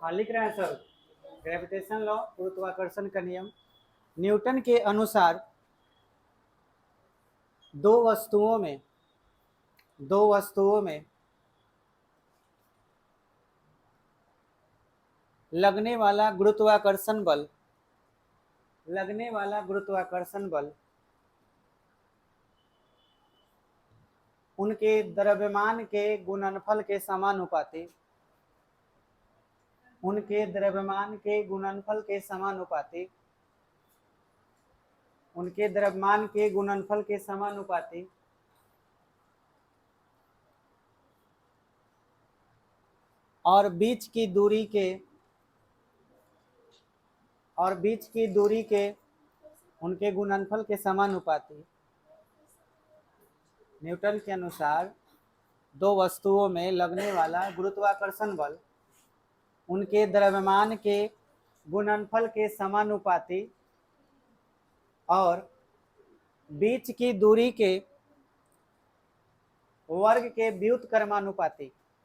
हाँ लिख रहे हैं सर। ग्रेविटेशन लॉ, गुरुत्वाकर्षण का नियम। न्यूटन के अनुसार दो वस्तुओं में लगने वाला गुरुत्वाकर्षण बल उनके द्रव्यमान के गुणनफल के समानुपाती और बीच की दूरी के उनके गुणनफल के समानुपाती। न्यूटन के अनुसार दो वस्तुओं में लगने वाला गुरुत्वाकर्षण बल उनके द्रव्यमान के गुणनफल के समानुपाती और बीच की दूरी के वर्ग के व्युत्क्रमानुपाती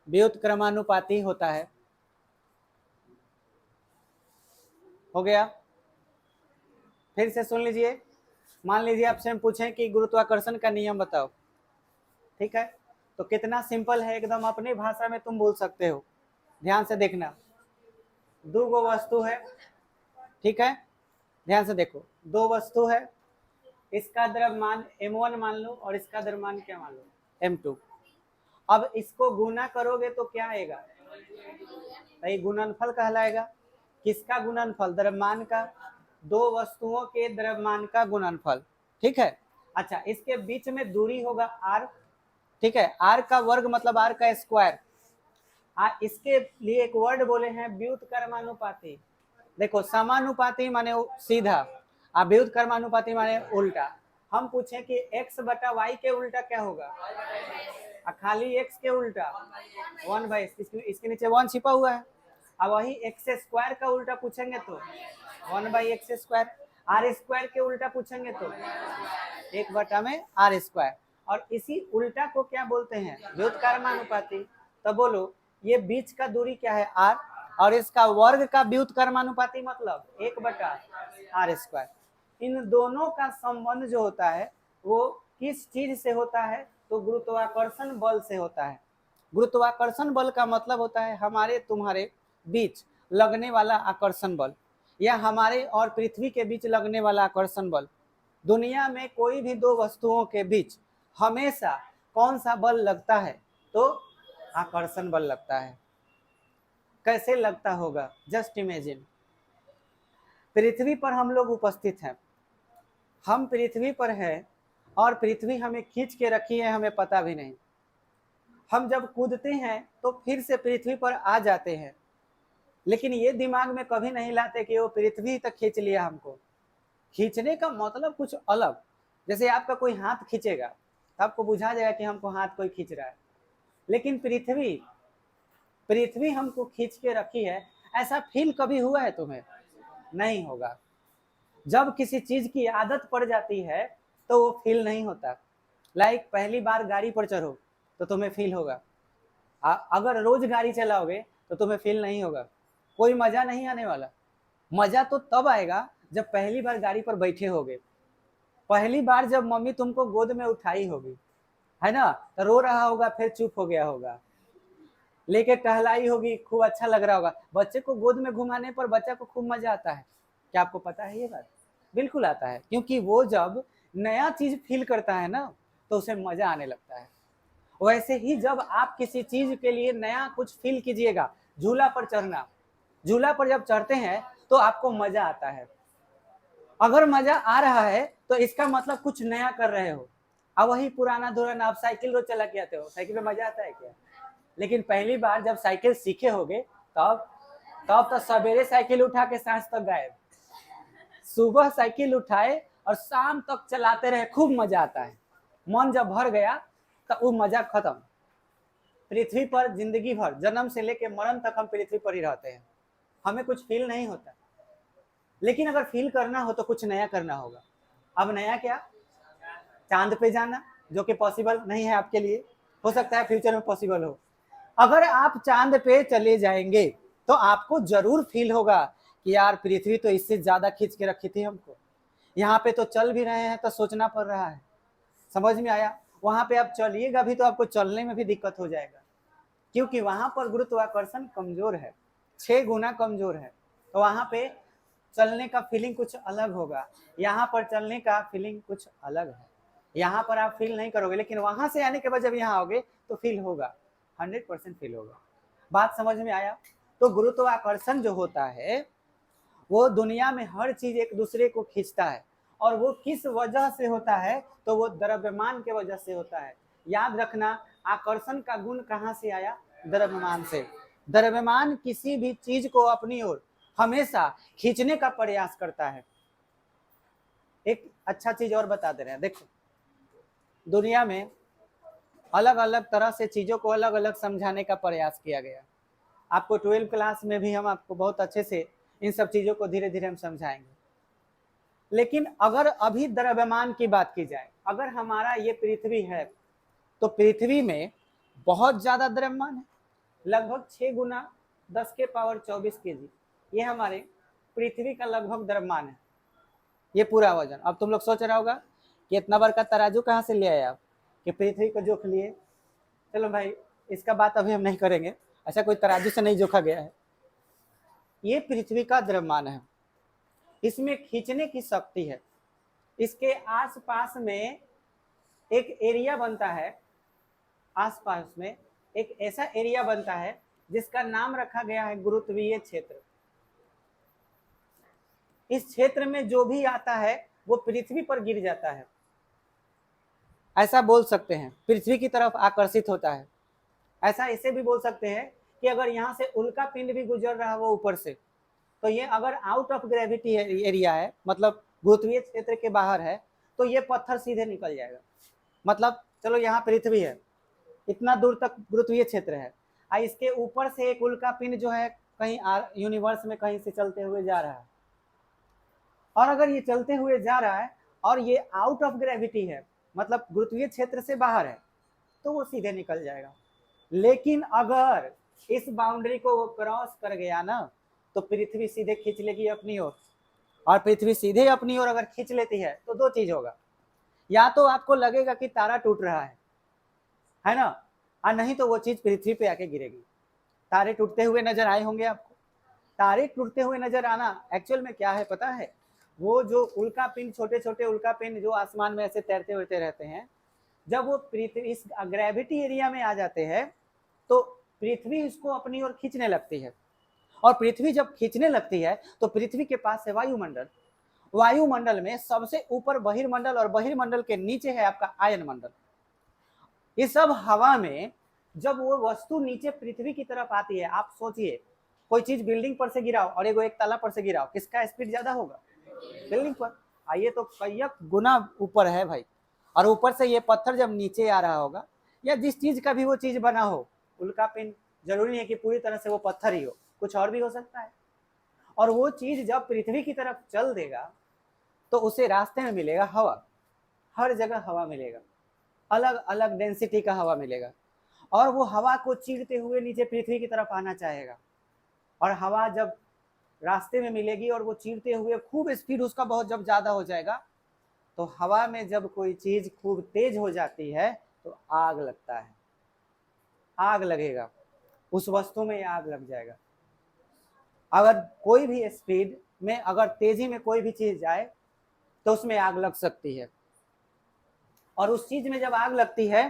व्युत्क्रमानुपाती होता है। हो गया। फिर से सुन लीजिए। मान लीजिए आपसे हम पूछें कि गुरुत्वाकर्षण का नियम बताओ, ठीक है? तो कितना सिंपल है, एकदम अपनी भाषा में तुम बोल सकते हो। ध्यान से देखना। दो गो वस्तु है, ठीक है? ध्यान से देखो, दो वस्तु है, इसका द्रव्यमान m1 मान लो और इसका द्रव्यमान क्या मान लो, m2। अब इसको गुना करोगे तो क्या आएगा? ये गुणनफल कहलाएगा। किसका गुणनफल? द्रव्यमान का। दो वस्तुओं के द्रव्यमान का गुणनफल, ठीक है? अच्छा, इसके बीच में दूरी होगा r, ठीक है? r का वर्ग मतलब r का स्क्वायर। इसके लिए एक वर्ड बोले हैं व्युत्क्रमानुपाती। देखो, समानुपाती माने सीधा, व्युत्क्रमानुपाती माने उल्टा। हम पूछे कि x बटा y के उल्टा क्या होगा? खाली x के उल्टा 1/, इसके नीचे 1 छिपा हुआ है। अब वही एक्स स्क्वायर का उल्टा पूछेंगे तो 1/x²। आर स्क्वायर के उल्टा पूछेंगे तो 1/r²। और इसी उल्टा को क्या बोलते हैं? व्युत्क्रमानुपाती। तो बोलो, ये बीच का दूरी क्या है? r, और इसका वर्ग का व्युत्क्रमानुपाती मतलब 1/r²। इन दोनों का संबंध जो होता है वो किस चीज से होता है? तो गुरुत्वाकर्षण बल से होता है। गुरुत्वाकर्षण बल का मतलब होता है हमारे तुम्हारे बीच लगने वाला आकर्षण बल, या हमारे और पृथ्वी के बीच लगने वाला आकर्षण बल। दुनिया में कोई भी दो वस्तुओं के बीच हमेशा कौन सा बल लगता है? तो आकर्षण बल लगता है। कैसे लगता होगा? जस्ट इमेजिन, पृथ्वी पर हम लोग उपस्थित हैं, हम पृथ्वी पर हैं और पृथ्वी हमें खींच के रखी है, हमें पता भी नहीं। हम जब कूदते हैं तो फिर से पृथ्वी पर आ जाते हैं, लेकिन ये दिमाग में कभी नहीं लाते कि वो पृथ्वी तक खींच लिया हमको। खींचने का मतलब कुछ अलग। जैसे आपका कोई हाथ खींचेगा तो आपको बुझा जाएगा कि हमको हाथ कोई खींच रहा है, लेकिन पृथ्वी हमको खींच के रखी है, ऐसा फील कभी हुआ है तुम्हें? नहीं होगा। जब किसी चीज की आदत पड़ जाती है तो वो फील नहीं होता। लाइक पहली बार गाड़ी पर चढ़ो तो तुम्हें फील होगा, अगर रोज गाड़ी चलाओगे तो तुम्हें फील नहीं होगा, कोई मजा नहीं आने वाला। मजा तो तब आएगा जब पहली बार गाड़ी पर बैठे होगे, पहली बार जब मम्मी तुमको गोद में उठाई होगी, है ना? तो रो रहा होगा, फिर चुप हो गया होगा, लेके टहलाई होगी, खूब अच्छा लग रहा होगा। बच्चे को गोद में घुमाने पर बच्चा को खूब मजा आता है। क्या आपको पता है ये बात? बिल्कुल आता है, क्योंकि वो जब नया चीज फील करता है ना तो उसे मजा आने लगता है। वैसे ही जब आप किसी चीज के लिए नया कुछ फील कीजिएगा, झूला पर चढ़ना, झूला पर जब चढ़ते हैं तो आपको मजा आता है। अगर मजा आ रहा है तो इसका मतलब कुछ नया कर रहे हो। अब वही पुराना धोरण, आप साइकिल रोज चला के आते हो, साइकिल में मजा आता है क्या? लेकिन पहली बार जब साइकिल सीखे होगे तब तो सवेरे साइकिल उठा के सांझ तक गायब, सुबह साइकिल उठाए और शाम तक चलाते रहे, खूब मजा आता है। मन जब भर गया तो वो मजा खत्म। पृथ्वी पर जिंदगी भर जन्म से लेकर मरण तक हम पृथ्वी पर ही रहते हैं, हमें कुछ फील नहीं होता। लेकिन अगर फील करना हो तो कुछ नया करना होगा। अब नया क्या? चांद पे जाना, जो कि पॉसिबल नहीं है आपके लिए, हो सकता है फ्यूचर में पॉसिबल हो। अगर आप चांद पे चले जाएंगे तो आपको जरूर फील होगा कि यार पृथ्वी तो इससे ज्यादा खींच के रखी थी हमको, यहाँ पे तो चल भी रहे हैं तो सोचना पड़ रहा है। समझ में आया? वहां पे आप चलिएगा भी तो आपको चलने में भी दिक्कत हो जाएगा, क्योंकि वहां पर गुरुत्वाकर्षण कमजोर है, 6 गुना कमजोर है। तो वहां पे चलने का फीलिंग कुछ अलग होगा, यहाँ पर चलने का फीलिंग कुछ अलग है। यहाँ पर आप फील नहीं करोगे, लेकिन वहां से आने के बाद जब यहाँ आओगे तो फील होगा, 100% फील होगा। बात समझ में आया? तो गुरुत्वाकर्षण जो होता है वो दुनिया में हर चीज एक दूसरे को खींचता है, और वो किस वजह से होता है? तो वो द्रव्यमान के वजह से होता है। याद रखना, आकर्षण का गुण कहाँ से आया? द्रव्यमान से। द्रव्यमान किसी भी चीज को अपनी ओर हमेशा खींचने का प्रयास करता है। एक अच्छा चीज और बता दे रहे हैं, देखो दुनिया में अलग अलग तरह से चीजों को अलग अलग समझाने का प्रयास किया गया। आपको 12वीं क्लास में भी हम आपको बहुत अच्छे से इन सब चीजों को धीरे धीरे हम समझाएंगे। लेकिन अगर अभी द्रव्यमान की बात की जाए, अगर हमारा ये पृथ्वी है तो पृथ्वी में बहुत ज्यादा द्रव्यमान है, लगभग 6 गुना 10 के पावर 24 kg, ये हमारे पृथ्वी का लगभग द्रव्यमान है, ये पूरा वजन। अब तुम लोग सोच रहा होगा कि इतना बार का तराजू कहाँ से ले आए आप कि पृथ्वी को जोख लिए। चलो भाई, इसका बात अभी हम नहीं करेंगे, ऐसा कोई तराजू से नहीं जोखा गया है। ये पृथ्वी का द्रव्यमान है, इसमें खींचने की शक्ति है। इसके आसपास में एक एरिया बनता है, आसपास में एक ऐसा एरिया बनता है जिसका नाम रखा गया है गुरुत्वीय क्षेत्र। इस क्षेत्र में जो भी आता है वो पृथ्वी पर गिर जाता है, ऐसा बोल सकते हैं, पृथ्वी की तरफ आकर्षित होता है। ऐसा इसे भी बोल सकते हैं कि अगर यहाँ से उल्का पिंड भी गुजर रहा है वो ऊपर से, तो ये अगर आउट ऑफ ग्रेविटी एरिया है, मतलब गुरुत्वीय क्षेत्र के बाहर है, तो ये पत्थर सीधे निकल जाएगा। मतलब चलो यहाँ पृथ्वी है, इतना दूर तक गुरुत्वीय क्षेत्र है, और इसके ऊपर से एक उल्का पिंड जो है कहीं यूनिवर्स में कहीं से चलते हुए जा रहा है, और अगर ये चलते हुए जा रहा है और ये आउट ऑफ ग्रेविटी है, मतलब गुरुत्वीय क्षेत्र से बाहर है, तो वो सीधे निकल जाएगा। लेकिन अगर इस बाउंड्री को वो क्रॉस कर गया ना, तो पृथ्वी सीधे खींच लेगी अपनी ओर, और पृथ्वी सीधे अपनी ओर अगर खींच लेती है तो दो चीज होगा, या तो आपको लगेगा कि तारा टूट रहा है ना, और नहीं तो वो चीज पृथ्वी पे आके गिरेगी। तारे टूटते हुए नजर आए होंगे आपको। तारे टूटते हुए नजर आना एक्चुअल में क्या है पता है? वो जो उल्का पिंड, छोटे छोटे उल्का पिंड जो आसमान में ऐसे तैरते हुए रहते हैं, जब वो पृथ्वी इस ग्रेविटी एरिया में आ जाते हैं तो पृथ्वी इसको अपनी ओर खींचने लगती है, और पृथ्वी जब खींचने लगती है तो पृथ्वी के पास है वायुमंडल। वायुमंडल में सबसे ऊपर बहिर्मंडल, और बहिर्मंडल के नीचे है आपका आयन मंडल। इस सब हवा में जब वो वस्तु नीचे पृथ्वी की तरफ आती है, आप सोचिए कोई चीज बिल्डिंग पर से गिराओ और एक ताला पर से गिराओ, किसका स्पीड ज्यादा होगा? बिल्डिंग पर। आइए तो कई गुना ऊपर है भाई, और ऊपर से ये पत्थर जब नीचे आ रहा होगा, या जिस चीज का भी वो चीज बना हो, उल्का पिंड जरूरी नहीं है कि पूरी तरह से वो पत्थर ही हो, कुछ और भी हो सकता है, और वो चीज जब पृथ्वी की तरफ चल देगा तो उसे रास्ते में मिलेगा हवा, हर जगह हवा मिलेगा, अलग अलग डेंसिटी का हवा मिलेगा, और वो हवा को चीरते हुए नीचे पृथ्वी की तरफ आना चाहेगा। और हवा जब रास्ते में मिलेगी और वो चीरते हुए खूब स्पीड उसका बहुत जब ज्यादा हो जाएगा, तो हवा में जब कोई चीज खूब तेज हो जाती है तो आग लगता है, आग लगेगा, उस वस्तु में आग लग जाएगा। अगर कोई भी स्पीड में, अगर तेजी में कोई भी चीज जाए तो उसमें आग लग सकती है, और उस चीज में जब आग लगती है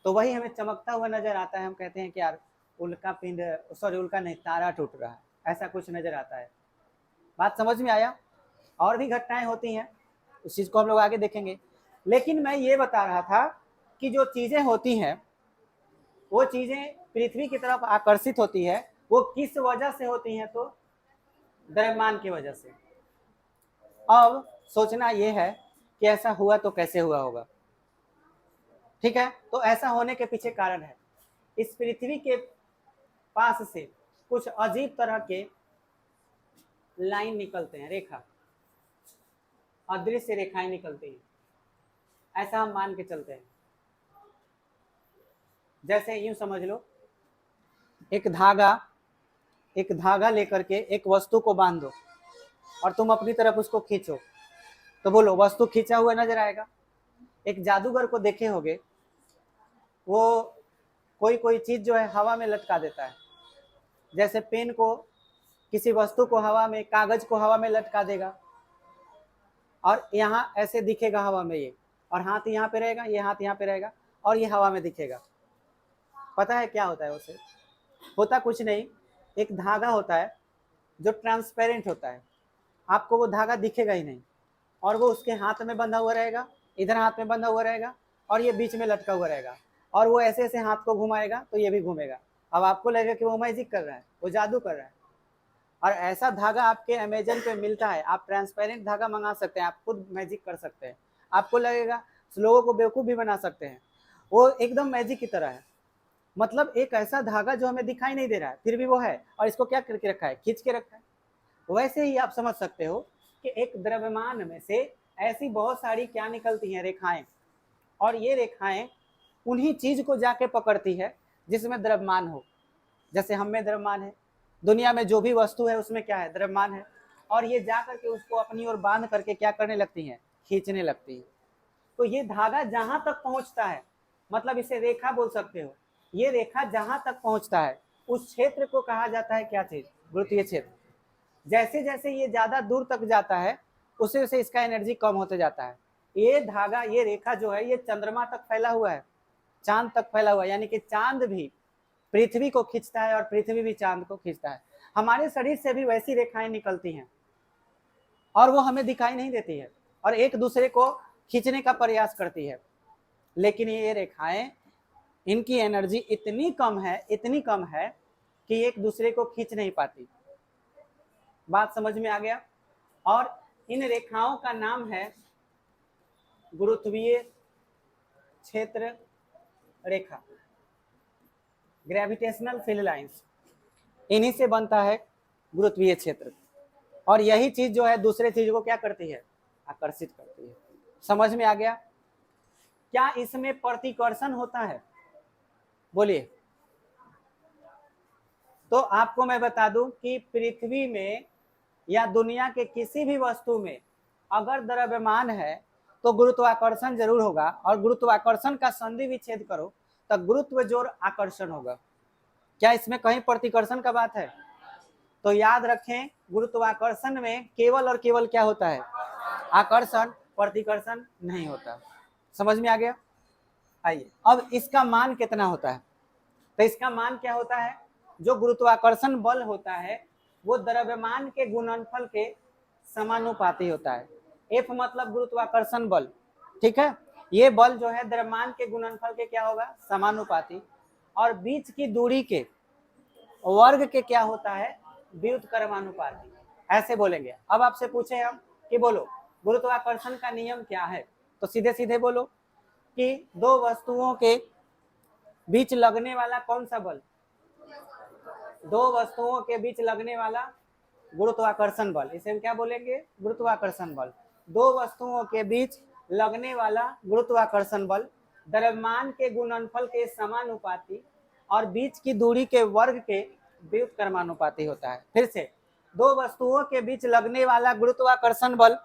तो वही हमें चमकता हुआ नजर आता है। हम कहते हैं कि यार उल्का पिंड, सॉरी उल्का नहीं, तारा टूट रहा है, ऐसा कुछ नजर आता है। बात समझ में आया? और भी घटनाएं होती हैं, उस चीज को हम लोग आगे देखेंगे। लेकिन मैं ये बता रहा था कि जो चीजें होती हैं वो चीजें पृथ्वी की तरफ आकर्षित होती है, वो किस वजह से होती हैं? तो द्रव्यमान की वजह से। अब सोचना ये है कि ऐसा हुआ तो कैसे हुआ होगा। ठीक है, तो ऐसा होने के पीछे कारण है, इस पृथ्वी के पास से कुछ अजीब तरह के लाइन निकलते हैं, रेखा, अदृश्य रेखाएं निकलती हैं, ऐसा हम मान के चलते हैं। जैसे यूं समझ लो, एक धागा लेकर के एक वस्तु को बांध दो और तुम अपनी तरफ उसको खींचो, तो बोलो वस्तु खींचा हुआ नजर आएगा। एक जादूगर को देखे होगे, वो कोई चीज जो है हवा में लटका देता है, जैसे पेन को, किसी वस्तु को हवा में, कागज को हवा में लटका देगा और यहाँ ऐसे दिखेगा हवा में ये, और हाथ यहाँ पे रहेगा, ये हाथ यहाँ पे रहेगा और ये हवा में दिखेगा। पता है क्या होता है उसे? होता कुछ नहीं, एक धागा होता है जो ट्रांसपेरेंट होता है, आपको वो धागा दिखेगा ही नहीं, और वो उसके हाथ में बंधा हुआ रहेगा, इधर हाथ में बंधा हुआ रहेगा और ये बीच में लटका हुआ रहेगा, और वो ऐसे ऐसे हाथ को घुमाएगा तो ये भी घूमेगा। अब आपको लगेगा कि वो मैजिक कर रहा है, वो जादू कर रहा है। और ऐसा धागा आपके अमेजन पे मिलता है, आप ट्रांसपेरेंट धागा मंगा सकते हैं, आप खुद मैजिक कर सकते हैं। आपको लगेगा, लोगों को बेवकूफ़ भी बना सकते हैं, वो एकदम मैजिक की तरह है। मतलब एक ऐसा धागा जो हमें दिखाई नहीं दे रहा है, फिर भी वो है, और इसको क्या करके रखा है? खींच के रखा है। वैसे ही आप समझ सकते हो कि एक द्रव्यमान में से ऐसी बहुत सारी क्या निकलती हैं? रेखाएं। और ये रेखाएं उन्हीं चीज को जाके पकड़ती है जिसमें द्रव्यमान हो। जैसे हम में द्रव्यमान है, दुनिया में जो भी वस्तु है उसमें क्या है? द्रव्यमान है। और ये जा करके उसको अपनी ओर बांध करके क्या करने लगती हैं? खींचने लगती है। तो ये धागा जहां तक पहुंचता है, मतलब इसे रेखा बोल सकते हो, ये रेखा जहां तक पहुंचता है उस क्षेत्र को कहा जाता है क्या चीज? गुरुत्वीय क्षेत्र। जैसे जैसे ये ज्यादा दूर तक जाता है उसे उसे इसका एनर्जी कम होते जाता है। ये धागा, ये रेखा जो है, ये चंद्रमा तक फैला हुआ है, चांद तक फैला हुआ है, यानी कि चांद भी पृथ्वी को खींचता है और पृथ्वी भी चांद को खींचता है। हमारे शरीर से भी वैसी रेखाएं निकलती हैं और वो हमें दिखाई नहीं देती है और एक दूसरे को खींचने का प्रयास करती है, लेकिन ये रेखाएं, इनकी एनर्जी इतनी कम है, इतनी कम है कि एक दूसरे को खींच नहीं पाती। बात समझ में आ गया? और इन रेखाओं का नाम है गुरुत्वीय क्षेत्र रेखा, ग्रेविटेशनल फील्ड लाइंस। इन्हीं से बनता है गुरुत्वीय क्षेत्र, और यही चीज जो है दूसरे चीज को क्या करती है? आकर्षित करती है। समझ में आ गया? क्या इसमें प्रतिकर्षण होता है? बोलिए। तो आपको मैं बता दूं कि पृथ्वी में या दुनिया के किसी भी वस्तु में अगर द्रव्यमान है तो गुरुत्वाकर्षण जरूर होगा, और गुरुत्वाकर्षण का संधि विच्छेद करो तो गुरुत्व जोड़ आकर्षण होगा। क्या इसमें कहीं प्रतिकर्षण का बात है? तो याद रखें, गुरुत्वाकर्षण में केवल और केवल क्या होता है? आकर्षण, प्रतिकर्षण नहीं होता। समझ में आ गया? आइए, अब इसका मान कितना होता है? तो इसका मान क्या होता है? जो गुरुत्वाकर्षण बल होता है वो द्रव्यमान के गुणनफल के समानुपाती होता है। F मतलब गुरुत्वाकर्षण बल, ठीक है? ये बल जो है द्रव्यमान के गुणनफल के क्या होगा? समानुपाती। और बीच की दूरी के वर्ग के क्या होता है? व्युत्क्रमानुपाती। ऐसे बोलेंगे। अब आपसे पूछे हम कि बोलो गुरुत्वाकर्षण का नियम क्या है, तो सीधे सीधे बोलो कि दो वस्तुओं के बीच लगने वाला कौन सा बल? दो वस्तुओं के बीच लगने वाला गुरुत्वाकर्षण बल, इसे हम क्या बोलेंगे? गुरुत्वाकर्षण बल। दो वस्तुओं के बीच लगने वाला गुरुत्वाकर्षण बल द्रव्यमान के गुणनफल के समानुपाती और बीच की दूरी के वर्ग के व्युत्क्रमानुपाती होता है। फिर से, दो वस्तुओं के बीच लगने वाला गुरुत्वाकर्षण बल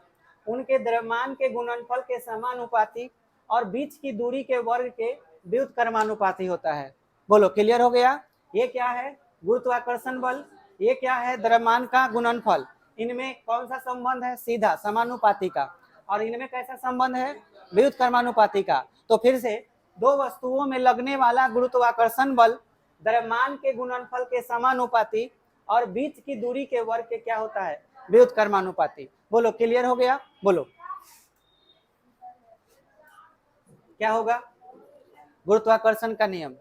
उनके द्रव्यमान के गुणनफल के समानुपाती और बीच की दूरी के वर्ग के व्युत्क्रमानुपाती होता है। बोलो, क्लियर हो गया? ये क्या है? गुरुत्वाकर्षण बल। ये क्या है? द्रव्यमान का गुणनफल। इनमें कौन सा संबंध है? सीधा समानुपाती का। और इनमें कैसा संबंध है? व्युत्क्रमानुपाती का। तो फिर से, दो वस्तुओं में लगने वाला गुरुत्वाकर्षण बल द्रव्यमान के गुणनफल के समानुपाती और बीच की दूरी के वर्ग के क्या होता है? व्युत्क्रमानुपाती। बोलो, क्लियर हो गया? बोलो, क्या होगा? गुरुत्वाकर्षण का नियम।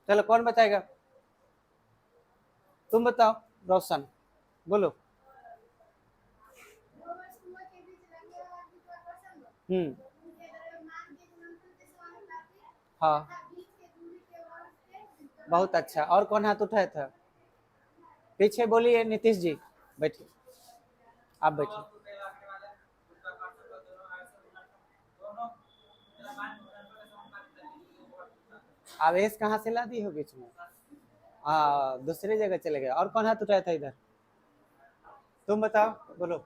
चलो, कौन बताएगा? तुम बताओ, रोशन, बोलो। हम्म हाँ, बहुत अच्छा। और कौन हाथ उठाया था? पीछे बोलिए नीतीश जी, बैठिए, आप बैठिए। आवेश कहाँ से ला दी हो बीच में? हाँ, दूसरी जगह चले गए। और कौन हाथ उठाया था इधर? तुम बताओ, बोलो।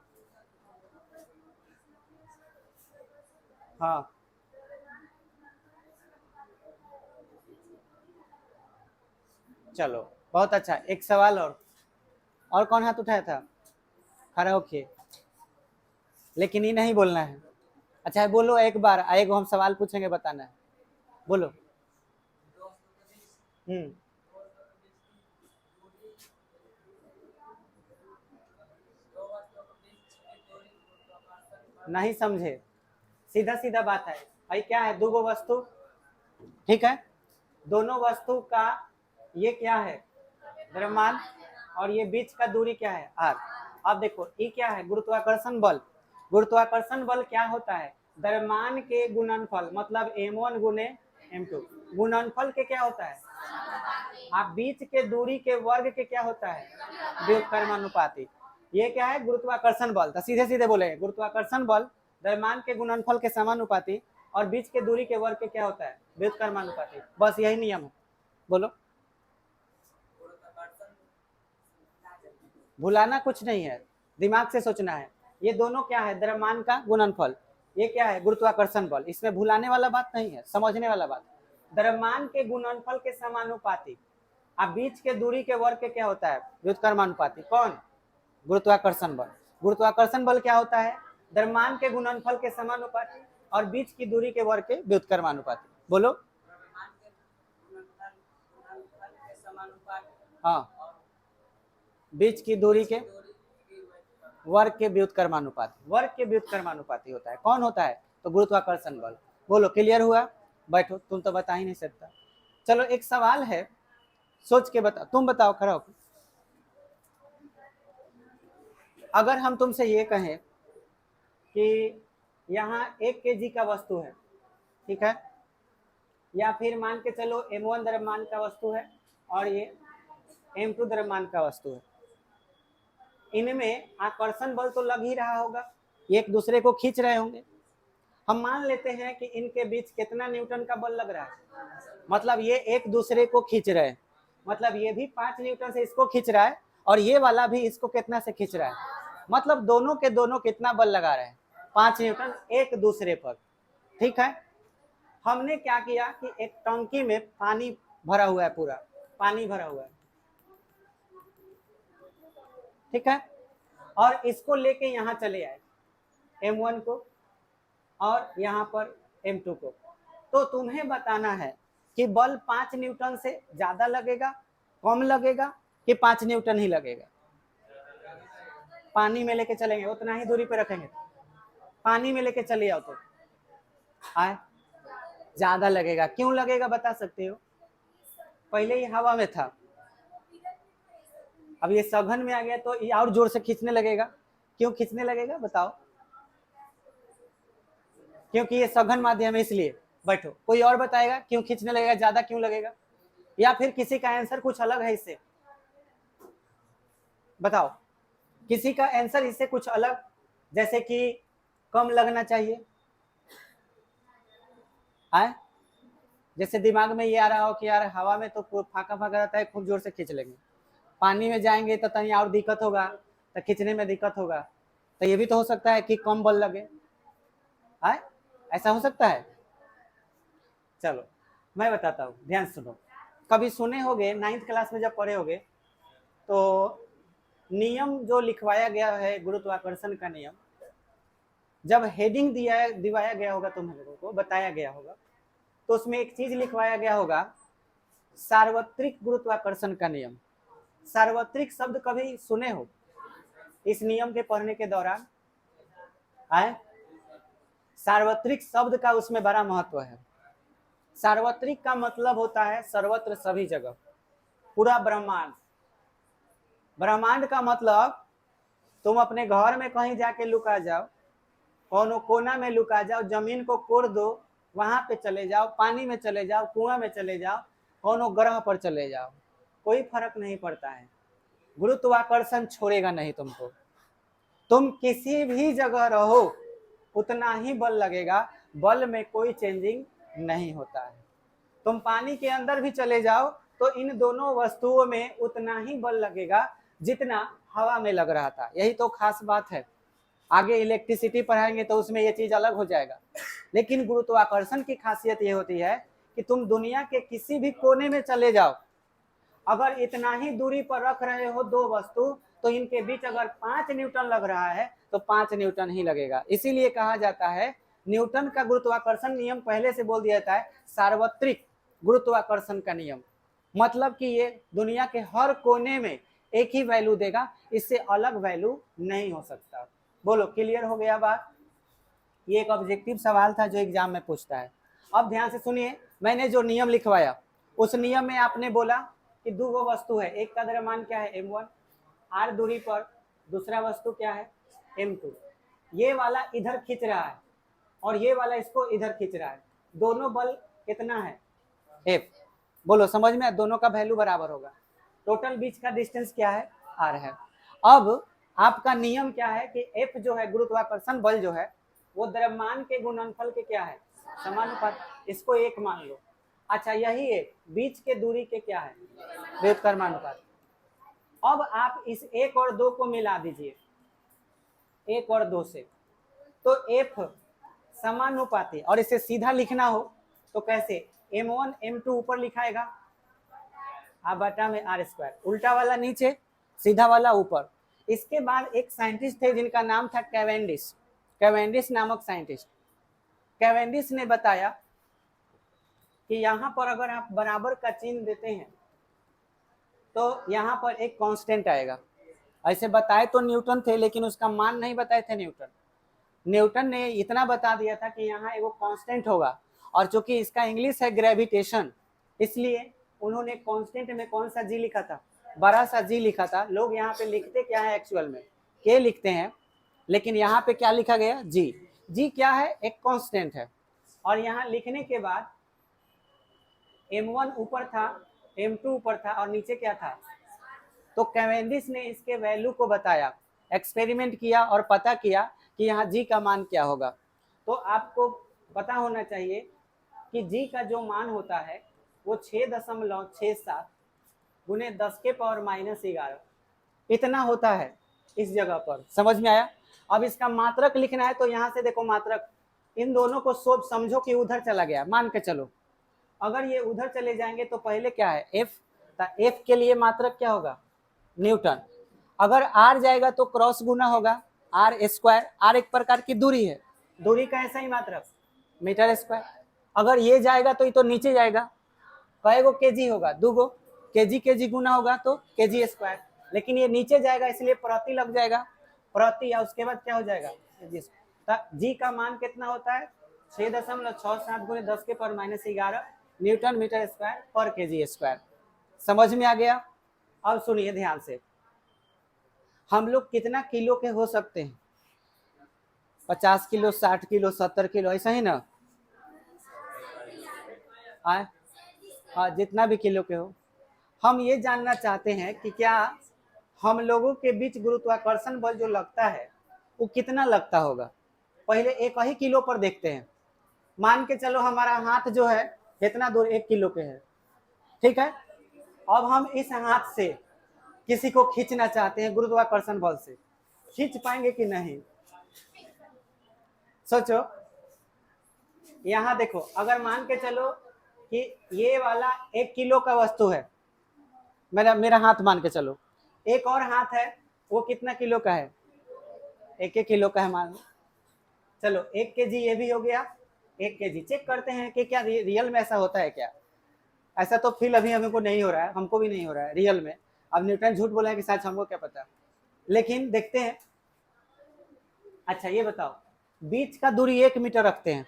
हाँ, चलो बहुत अच्छा। एक सवाल और कौन हाथ उठाया था? खड़ा होके, लेकिन ये नहीं बोलना है। अच्छा है, बोलो एक बार, एक हम सवाल पूछेंगे, बताना है, बोलो। हम्म। नहीं समझे, सीधा सीधा बात है भाई। क्या है? दो गो वस्तु, ठीक है, दोनों वस्तु का ये क्या है? द्रव्यमान। और ये बीच का दूरी क्या है? आर। अब देखो ये क्या है? गुरुत्वाकर्षण बल। गुरुत्वाकर्षण बल क्या होता है? द्रव्यमान के गुणनफल, मतलब m1 गुने m2, गुणनफल के क्या होता है? आप बीच के दूरी के वर्ग के क्या होता है? व्युत्क्रमानुपाती। ये क्या है? गुरुत्वाकर्षण बल। तो सीधे सीधे बोले, गुरुत्वाकर्षण बल द्रव्यमान के गुणनफल के समानुपाती और बीच के दूरी के वर्ग के क्या होता है? व्युत्क्रमानुपाती। बस यही नियम है, बोलो। भुलाना कुछ नहीं है, दिमाग से सोचना है। ये दोनों क्या है? द्रव्यमान का गुणनफल। ये क्या है? गुरुत्वाकर्षण बल। इसमें भुलाने वाला बात नहीं है, समझने वाला बात। द्रव्यमान के गुणनफल के समानुपाती अब बीच के दूरी के वर्ग के क्या होता है? व्युत्क्रमानुपाती। कौन? गुरुत्वाकर्षण बल। गुरुत्वाकर्षण बल क्या होता है? द्रव्यमान के गुणनफल के समानुपाती और बीच की दूरी के वर्ग के व्युत्क्रमानुपाती। बोलो। हाँ, बीच की दूरी के वर्ग के व्युत्क्रमानुपाती। वर्ग के व्युत्क्रमानुपाती होता है। कौन होता है? तो गुरुत्वाकर्षण बल। बोलो, क्लियर हुआ? बैठो, तुम तो बता ही नहीं सकता। चलो एक सवाल है, सोच के बता। तुम बताओ, खड़ा होकर। अगर हम तुमसे ये कहें कि यहाँ 1 kg का वस्तु है, ठीक है, या फिर मान के चलो m1 द्रव्यमान का वस्तु है और ये m2 द्रव्यमान का वस्तु है, इनमें आकर्षण बल तो लग ही रहा होगा, एक दूसरे को खींच रहे होंगे। हम मान लेते हैं कि इनके बीच कितना न्यूटन का बल लग रहा है, मतलब ये एक दूसरे को खींच रहे हैं, मतलब ये भी 5 न्यूटन से इसको खींच रहा है और ये वाला भी इसको कितना से खींच रहा है, मतलब दोनों के दोनों कितना बल लगा रहे हैं? 5 न्यूटन एक दूसरे पर। ठीक है, हमने क्या किया कि एक टंकी में पानी भरा हुआ है, पूरा पानी भरा हुआ है, ठीक है, और इसको लेके यहाँ चले आए m1 को और यहाँ पर m2 को। तो तुम्हें बताना है कि बल 5 न्यूटन से ज्यादा लगेगा, कम लगेगा, कि 5 न्यूटन ही लगेगा। पानी में लेके चलेंगे, उतना ही दूरी पे रखेंगे, पानी में लेके चले आओ तो आए, ज्यादा लगेगा। क्यों लगेगा बता सकते हो? पहले ये हवा में था, अब ये सघन में आ गया तो ये और जोर से खींचने लगेगा। क्यों खींचने लगेगा बताओ? क्योंकि ये सघन माध्यम है इसलिए। बैठो, कोई और बताएगा क्यों खींचने लगेगा, ज्यादा क्यों लगेगा? या फिर किसी का आंसर कुछ अलग है इससे? बताओ, किसी का आंसर इससे कुछ अलग, जैसे कि कम लगना चाहिए, है? जैसे दिमाग में ये आ रहा हो कि यार हवा में तो फाका फाका रहता है, खूब जोर से खींच लेंगे, पानी में जाएंगे तो कहीं और दिक्कत होगा, तो खींचने में दिक्कत होगा। तो ये भी तो हो सकता है कि कम बल लगे, है? ऐसा हो सकता है। चलो मैं बताता हूँ, ध्यान सुनो। कभी सुने होगे 9th क्लास में जब पढ़े होगे, तो नियम जो लिखवाया गया है गुरुत्वाकर्षण का नियम, जब हेडिंग दिवाया गया होगा, तुम लोगों को बताया गया होगा, तो उसमें एक चीज लिखवाया गया होगा, सार्वत्रिक गुरुत्वाकर्षण का नियम। सार्वत्रिक शब्द कभी सुने हो इस नियम के पढ़ने के दौरान? आए, सार्वत्रिक शब्द का उसमें बड़ा महत्व है। सार्वत्रिक का मतलब होता है सर्वत्र, सभी जगह, पूरा ब्रह्मांड। ब्रह्मांड का मतलब तुम अपने घर में कहीं जाके लुका जाओ, कोनो कोना में लुका जाओ, जमीन को कोड़ दो, वहां पे चले जाओ, पानी में चले जाओ, कुआं में चले जाओ, कोनो ग्रह पर चले जाओ, कोई फर्क नहीं पड़ता है, गुरुत्वाकर्षण छोड़ेगा नहीं तुमको। तुम किसी भी जगह रहो उतना ही बल लगेगा, बल में कोई चेंजिंग नहीं होता है। तुम पानी के अंदर भी चले जाओ तो इन दोनों वस्तुओं में उतना ही बल लगेगा जितना हवा में लग रहा था। यही तो खास बात है। आगे इलेक्ट्रिसिटी पढ़ाएंगे तो उसमें ये चीज अलग हो जाएगा, लेकिन गुरुत्वाकर्षण की खासियत ये होती है कि तुम दुनिया के किसी भी कोने में चले जाओ, अगर इतना ही दूरी पर रख रहे हो दो वस्तु, तो इनके बीच अगर 5 न्यूटन लग रहा है तो 5 न्यूटन ही लगेगा। इसीलिए कहा जाता है, न्यूटन का गुरुत्वाकर्षण नियम पहले से बोल दिया जाता है सार्वत्रिक गुरुत्वाकर्षण का नियम, मतलब कि ये दुनिया के हर कोने में एक ही वैल्यू देगा, इससे अलग वैल्यू नहीं हो सकता। बोलो, क्लियर हो गया बात? ये एक ऑब्जेक्टिव सवाल था जो एग्जाम में पूछता है। अब ध्यान से सुनिए, मैंने जो नियम लिखवाया उस नियम में आपने बोला कि दो वो वस्तु है, एक का द्रव्यमान क्या है m1 r दूरी पर, दूसरा वस्तु क्या है m2। ये वाला इधर खींच रहा है और ये वाला इसको इधर खींच रहा है, दोनों बल कितना है F। बोलो समझ में, दोनों का वैल्यू बराबर होगा, टोटल बीच का डिस्टेंस क्या है r है। अब आपका नियम क्या है कि F जो है गुरुत्वाकर्षण बल जो है वो द्रव्यमान के गुणनफल के क्या है समानुपात, इसको 1 मान लो। अच्छा, यही एक बीच के दूरी के क्या है व्युत्क्रमानुपात। अब आप इस 1 और 2 को मिला दीजिए 1 और 2 से, तो F समानुपाती, और इसे सीधा लिखना हो तो कैसे, m1 m2 ऊपर लिखाएगा आप बटा में r², उल्टा वाला नीचे सीधा वाला ऊपर। इसके बाद एक साइंटिस्ट थे जिनका नाम था कैवेंडिश, कैवेंडिश नामक साइंटिस्ट। कैवेंडिश ने बताया कि यहाँ पर अगर आप बराबर का चिन्ह देते हैं तो यहाँ पर एक कांस्टेंट आएगा। ऐसे बताए तो न्यूटन थे, लेकिन उसका मान नहीं बताए थे न्यूटन। न्यूटन ने इतना बता दिया था कि यहाँ एगो कांस्टेंट होगा, और चूंकि इसका इंग्लिश है ग्रेविटेशन, इसलिए उन्होंने कांस्टेंट में कौन सा जी लिखा था, बड़ा सा जी लिखा था। लोग यहाँ पे लिखते क्या है एक्चुअल में के लिखते हैं, लेकिन यहाँ पे क्या लिखा गया जी। जी क्या है, एक कांस्टेंट है। और यहाँ लिखने के बाद m1 ऊपर था, m2 ऊपर था और नीचे क्या था, तो कैवेंडिश ने इसके वैल्यू को बताया, एक्सपेरिमेंट किया और पता किया कि यहाँ जी का मान क्या होगा। तो आपको पता होना चाहिए कि जी का जो मान होता है वो 6.67 गुने 10⁻⁻11 इतना होता है इस जगह पर। समझ में आया? अब इसका मात्रक लिखना है तो यहाँ से देखो मात्रक, इन दोनों को सोच समझो कि उधर चला गया, मान के चलो अगर ये उधर चले जाएंगे तो पहले क्या है F, F के लिए मात्रक क्या होगा न्यूटन। अगर R जाएगा तो क्रॉस गुना होगा r², r एक प्रकार की दूरी है, दूरी का ऐसा ही मात्रक मीटर²। अगर ये जाएगा तो ये तो नीचे जाएगा, कएगो केजी होगा, 2 गो केजी गुना होगा तो kg², लेकिन ये नीचे जाएगा इसलिए प्रति लग जाएगा, प्रति, या उसके बाद क्या हो जाएगा जी का मान कितना होता है 6.67 गुने 10⁻⁻11 न्यूटन मीटर स्क्वायर पर kg²। समझ में आ गया? अब सुनिए ध्यान से, हम लोग कितना किलो के हो सकते हैं, 50 किलो, 60 किलो, 70 किलो, ऐसा ही ना, हाँ जितना भी किलो के हो। हम ये जानना चाहते हैं कि क्या हम लोगों के बीच गुरुत्वाकर्षण बल जो लगता है वो कितना लगता होगा। पहले एक ही किलो पर देखते हैं। मान के चलो हमारा हाथ जो है इतना दूर 1 किलो के है, ठीक है। अब हम इस हाथ से किसी को खींचना चाहते हैं गुरुत्वाकर्षण बल से, खींच पाएंगे कि नहीं? सोचो, यहाँ देखो, अगर मान के चलो कि ये वाला 1 किलो का वस्तु है, मेरा हाथ मान के चलो, एक और हाथ है वो कितना किलो का है, 1 किलो का है मान लो। चलो 1 केजी ये भी हो गया, 1 केजी। चेक करते हैं कि क्या रियल में ऐसा होता है क्या। ऐसा तो फील अभी हमको नहीं हो रहा है, हमको भी नहीं हो रहा है रियल में। अब न्यूटन झूठ बोला है कि सच, हमको क्या पता, लेकिन देखते हैं। अच्छा ये बताओ, बीच का दूरी 1 मीटर रखते हैं,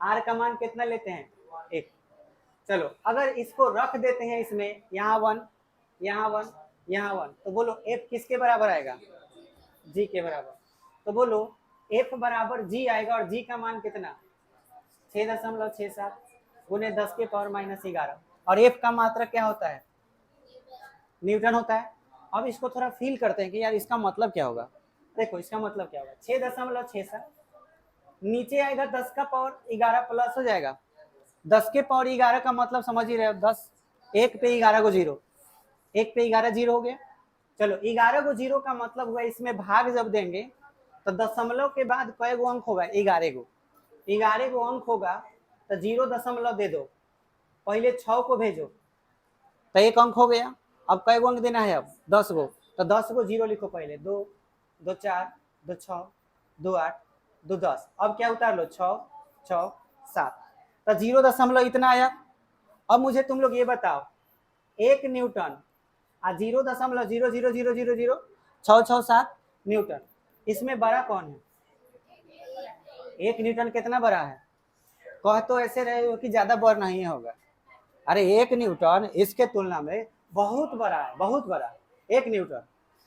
आर का मान कितना लेते हैं 1। चलो अगर इसको रख देते हैं इसमें, यहाँ 1, यहाँ 1, यहाँ 1, तो बोलो एफ किसके बराबर आएगा, जी के बराबर। तो बोलो एफ बराबर जी आएगा, और जी का मान कितना 6.67 गुने 10 के पावर -11। और एफ का मात्रक क्या होता है? न्यूटन होता है। अब इसको थोड़ा फील करते हैं कि यार इसका मतलब क्या होगा। देखो इसका मतलब क्या होगा, 6.67 नीचे आएगा 10 का पावर 11 प्लस हो जाएगा। 10 के पावर 11 का मतलब समझ ही रहे हो, 10 एक पे 11 को 0, एक पे 11 0 हो गया। चलो 11 को 0 का मतलब हुआ इसमें भाग जब देंगे तो दशमलव के बाद कई गो अंक होगा? 11 गो। 11 गो अंक होगा तो 0 दशमलव दे दो, पहले 6 को भेजो तो 1 अंक हो गया। अब कई गो अंक देना है? अब 10 गो। तो 10 को 0 लिखो पहले, 2 2 4 2 6 2 8 2 10। अब क्या उतार लो? 6 6 7, तो 0 दशमलव इतना आया। अब मुझे तुम लोग ये बताओ, 1 न्यूटन 0.00000 667 न्यूटन, इसमें बड़ा कौन है? 1 न्यूटन कितना बड़ा है? कह तो ऐसे रहे हो कि ज्यादा बड़ा नहीं होगा। अरे 1 न्यूटन इसके तुलना में बहुत बड़ा है, बहुत बड़ा 1 न्यूटन।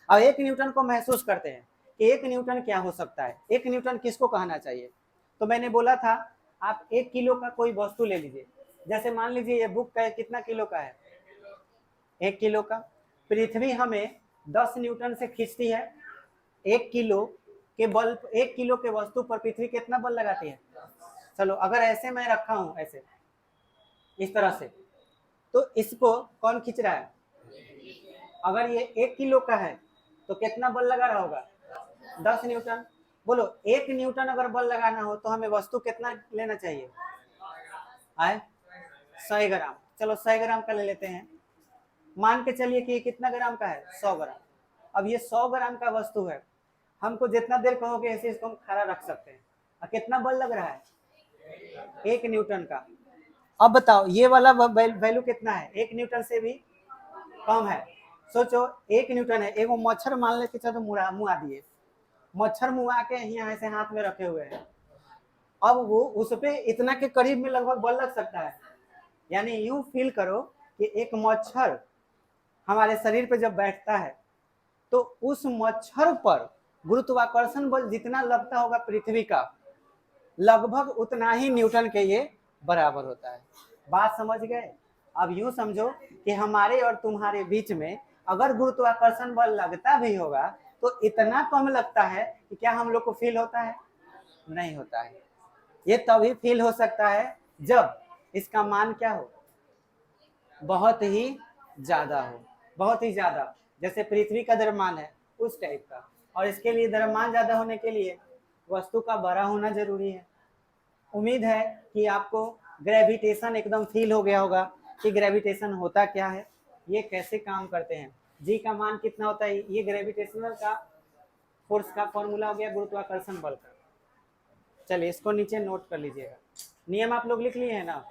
अब 1 न्यूटन को महसूस करते हैं कि 1 न्यूटन क्या हो सकता है। 1 न्यूटन किसको कहना चाहिए? तो मैंने बोला था आप 1 किलो का कोई वस्तु ले लीजिए। जैसे मान लीजिए ये बुक का कितना किलो का है? 1 किलो का। पृथ्वी हमें 10 न्यूटन से खींचती है। 1 किलो के बल, 1 किलो के वस्तु पर पृथ्वी कितना बल लगाती है? चलो अगर ऐसे मैं रखा हूं, ऐसे इस तरह से, तो इसको कौन खींच रहा है? अगर ये 1 किलो का है तो कितना बल लगा रहा होगा? 10 न्यूटन। बोलो 1 न्यूटन अगर बल लगाना हो तो हमें वस्तु कितना लेना चाहिए? आए 100 ग्राम। चलो 100 ग्राम का ले लेते हैं। मान के चलिए कि कितना ग्राम का है? 100 ग्राम। अब ये 100 ग्राम का वस्तु है, हमको जितना देर कहोगे ऐसे इसको हम खड़ा रख सकते हैं। और कितना बल लग रहा है? 1 न्यूटन का। अब बताओ ये वाला वैल्यू कितना है? 1 न्यूटन से भी कम है। सोचो 1 न्यूटन है, एगो मच्छर मान ले कि चलो मुआ दिए, मच्छर मुआ के यहाँ ऐसे हाथ में रखे हुए हैं। अब वो उस पे इतना के करीब में लगभग बल लग सकता है। यानी यूं फील करो कि एक मच्छर हमारे शरीर पे जब बैठता है तो उस मच्छर पर गुरुत्वाकर्षण बल जितना लगता होगा पृथ्वी का, लगभग उतना ही न्यूटन के ये बराबर होता है। बात समझ गए? अब यूं समझो कि हमारे और तुम्हारे बीच में अगर गुरुत्वाकर्षण बल लगता भी होगा तो इतना कम लगता है कि क्या हम लोग को फील होता है? नहीं होता है। ये तभी फील हो सकता है जब इसका मान क्या हो? बहुत ही ज्यादा हो, बहुत ही ज्यादा, जैसे पृथ्वी का द्रव्यमान है उस टाइप का। और इसके लिए द्रव्यमान ज्यादा होने के लिए वस्तु का बड़ा होना जरूरी है। उम्मीद है कि आपको ग्रेविटेशन एकदम फील हो गया होगा कि ग्रेविटेशन होता क्या है, ये कैसे काम करते हैं, जी का मान कितना होता है। ये ग्रेविटेशनल का फोर्स का फॉर्मूला हो गया गुरुत्वाकर्षण बल का। चलिए इसको नीचे नोट कर लीजिएगा। नियम आप लोग लिख लिए हैं ना?